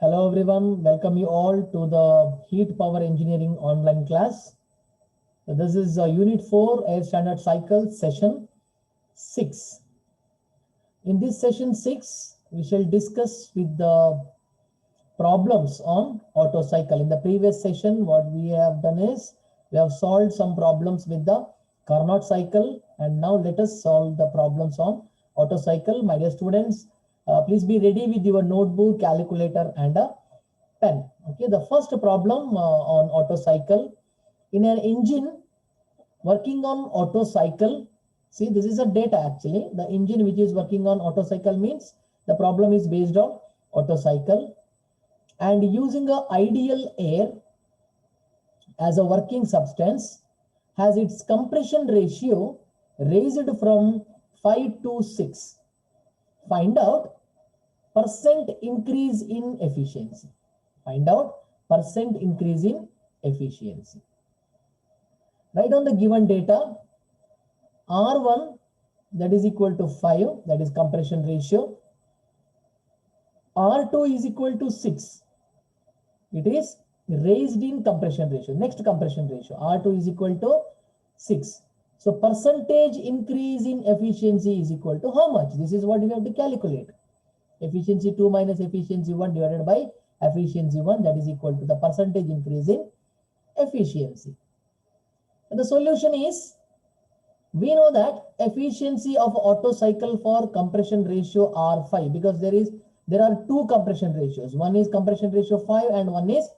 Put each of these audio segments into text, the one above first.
Hello everyone, welcome you all to the Heat Power Engineering online class. So this is Unit 4 Air Standard Cycle session 6. In this session 6, we shall discuss with the problems on Otto cycle. In the previous session, what we have done is we have solved some problems with the Carnot cycle, and now let us solve the problems on Otto cycle. My dear students, please be ready with your notebook, calculator and a pen. Okay, the first problem on Otto cycle. In an engine working on Otto cycle, see, this is a data actually. The engine which is working on Otto cycle means the problem is based on Otto cycle, and using a ideal air as a working substance has its compression ratio raised from 5 to 6. Find out percent increase in efficiency. Find out percent increase in efficiency. Write down the given data. R1, that is equal to 5, that is compression ratio. R2 is equal to 6. It is raised in compression ratio. Next compression ratio, R2 is equal to 6. So percentage increase in efficiency is equal to how much? This is what we have to calculate. Efficiency 2 minus efficiency 1 divided by efficiency 1, that is equal to the percentage increase in efficiency. And the solution is, we know that efficiency of Otto cycle for compression ratio R5, because there are two compression ratios. One is compression ratio 5 and one is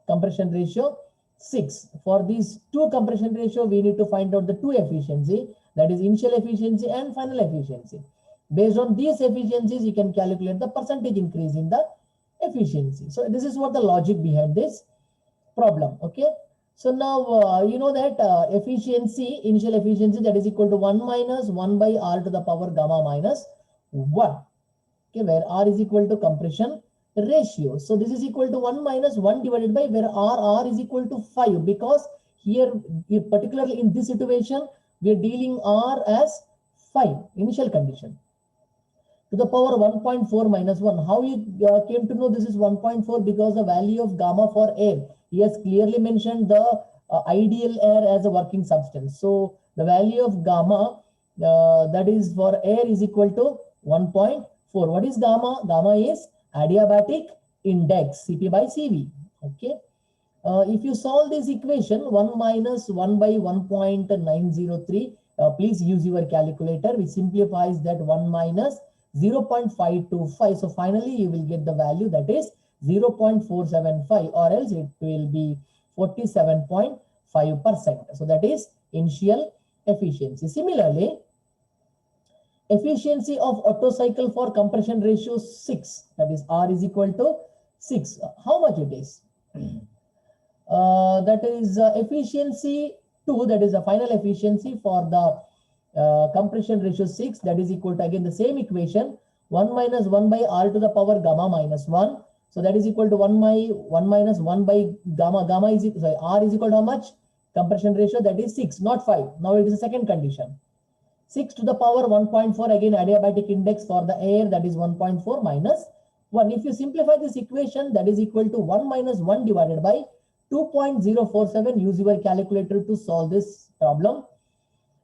compression ratio 6. For these two compression ratio, we need to find out the two efficiency, that is initial efficiency and final efficiency. Based on these efficiencies, you can calculate the percentage increase in the efficiency. So this is what the logic behind this problem. Okay. So now you know that efficiency, initial efficiency, that is equal to 1 minus 1 by R to the power gamma minus 1. Okay, where R is equal to compression ratio. So this is equal to 1 minus 1 divided by where R is equal to 5, because here, particularly in this situation, we are dealing R as 5, initial condition, to the power 1.4 minus 1. How you came to know this is 1.4? Because the value of gamma for air, he has clearly mentioned the ideal air as a working substance. So the value of gamma, that is for air, is equal to 1.4. What is gamma? Gamma is adiabatic index, Cp by Cv. Okay. If you solve this equation, 1 minus 1 by 1.903, please use your calculator, which simplifies that 1 minus 0.525. So finally, you will get the value, that is 0.475, or else it will be 47.5%. So that is initial efficiency. Similarly, efficiency of Otto cycle for compression ratio 6, that is R is equal to 6. How much it is? That is efficiency 2, that is the final efficiency for the compression ratio 6, that is equal to, again, the same equation, 1 minus 1 by R to the power gamma minus 1. So that is equal to 1 minus 1 by gamma. Gamma is, sorry, R is equal to how much? Compression ratio, that is 6, not 5. Now it is the second condition. 6 to the power 1.4, again adiabatic index for the air, that is 1.4 minus 1. If you simplify this equation, that is equal to 1 minus 1 divided by 2.047. Use your calculator to solve this problem.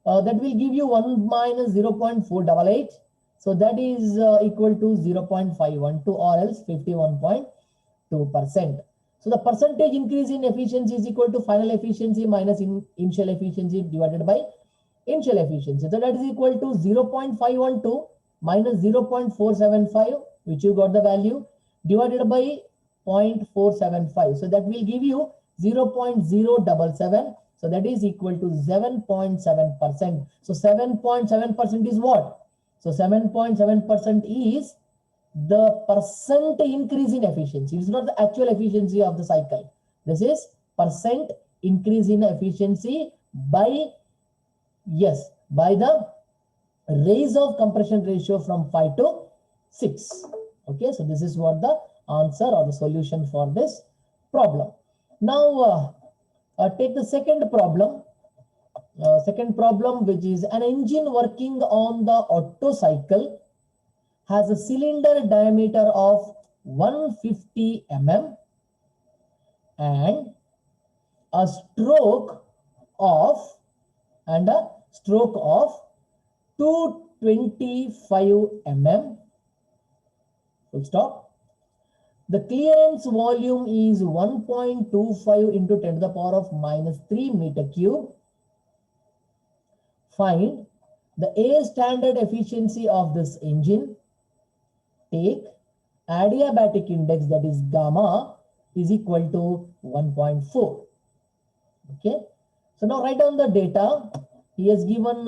That will give you 1 minus 0.488. So that is equal to 0.512, or else 51.2%. So the percentage increase in efficiency is equal to final efficiency minus initial efficiency divided by initial efficiency. So that is equal to 0.512 minus 0.475, which you got the value, divided by 0.475. So that will give you 0.077. So that is equal to 7.7%. So 7.7% is what? So 7.7% is the percent increase in efficiency. It's not the actual efficiency of the cycle. This is percent increase in efficiency by, yes, by the raise of compression ratio from 5 to 6. Okay, so this is what the answer or the solution for this problem. Now take the second problem. Second problem, which is an engine working on the Otto cycle has a cylinder diameter of 150 mm and a stroke of 225 mm, full stop. The clearance volume is 1.25 into 10 to the power of minus 3 meter cube. Find the air standard efficiency of this engine. Take adiabatic index, that is gamma, is equal to 1.4. Okay. So now write down the data. He has given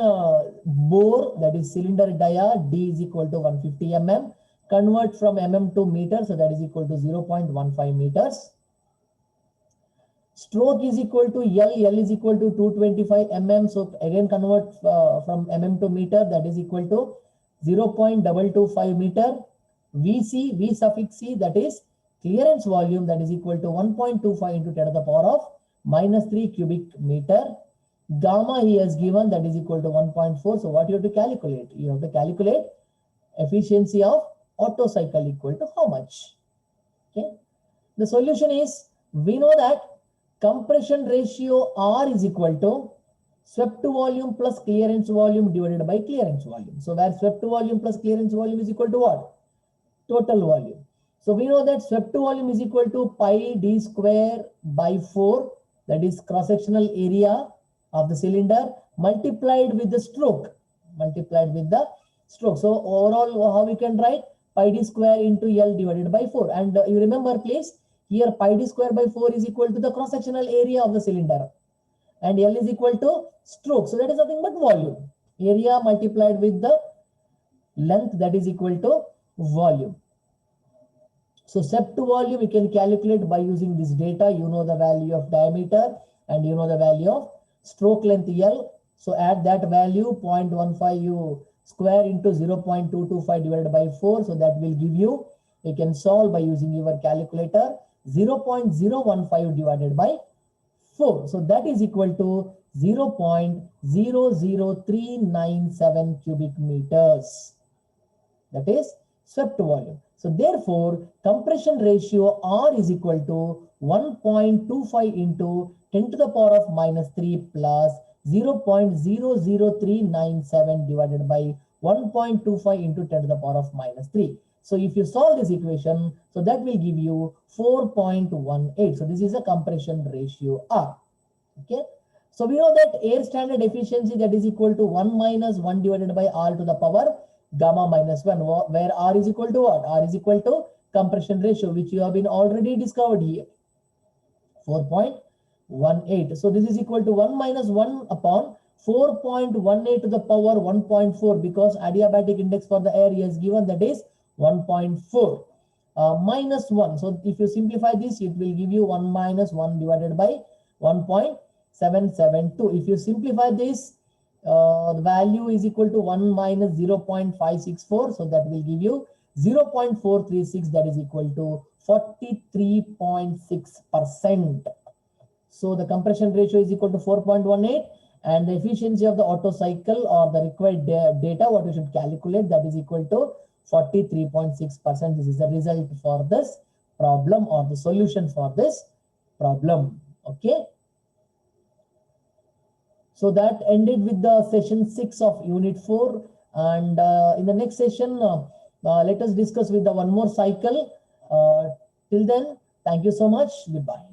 bore, that is cylinder dia, D is equal to 150 mm. Convert from mm to meter, so that is equal to 0.15 meters. Stroke is equal to L is equal to 225 mm. So again convert from mm to meter, that is equal to 0.225 meter. VC, V suffix C, that is clearance volume, that is equal to 1.25 into 10 to the power of minus 3 cubic meter. Gamma he has given, that is equal to 1.4. So what you have to calculate? You have to calculate efficiency of Otto cycle equal to how much? Okay. The solution is, we know that compression ratio R is equal to swept volume plus clearance volume divided by clearance volume. So where swept volume plus clearance volume is equal to what? Total volume. So we know that swept volume is equal to pi d square by 4, that is cross-sectional area of the cylinder, multiplied with the stroke. So overall, how we can write? Pi d square into L divided by 4. And you remember, please, here pi d square by 4 is equal to the cross-sectional area of the cylinder. And L is equal to stroke. So that is nothing but volume. Area multiplied with the length, that is equal to volume. So swept volume we can calculate by using this data. You know the value of diameter and you know the value of stroke length L. So add that value 0.15 you square into 0.225 divided by 4. So that will give you, you can solve by using your calculator, 0.015 divided by 4. So that is equal to 0.00397 cubic meters. That is swept volume. So therefore, compression ratio R is equal to 1.25 into 10 to the power of minus 3 plus 0.00397 divided by 1.25 into 10 to the power of minus 3. So if you solve this equation, so that will give you 4.18. So this is a compression ratio R. Okay. So we know that air standard efficiency, that is equal to 1 minus 1 divided by R to the power gamma minus 1, where R is equal to what? R is equal to compression ratio, which you have been already discovered here, 4.18. So this is equal to 1 minus 1 upon 4.18 to the power 1.4, because adiabatic index for the air is given, that is 1.4 minus 1. So if you simplify this, it will give you 1 minus 1 divided by 1.772. If you simplify this, the value is equal to 1 minus 0.564. So that will give you 0.436, that is equal to 43.6%. So the compression ratio is equal to 4.18, and the efficiency of the Otto cycle, or the required data what we should calculate, that is equal to 43.6%. This is the result for this problem, or the solution for this problem. Okay. So that ended with the session 6 of unit 4. And in the next session, let us discuss with the one more cycle. Till then, thank you so much. Goodbye.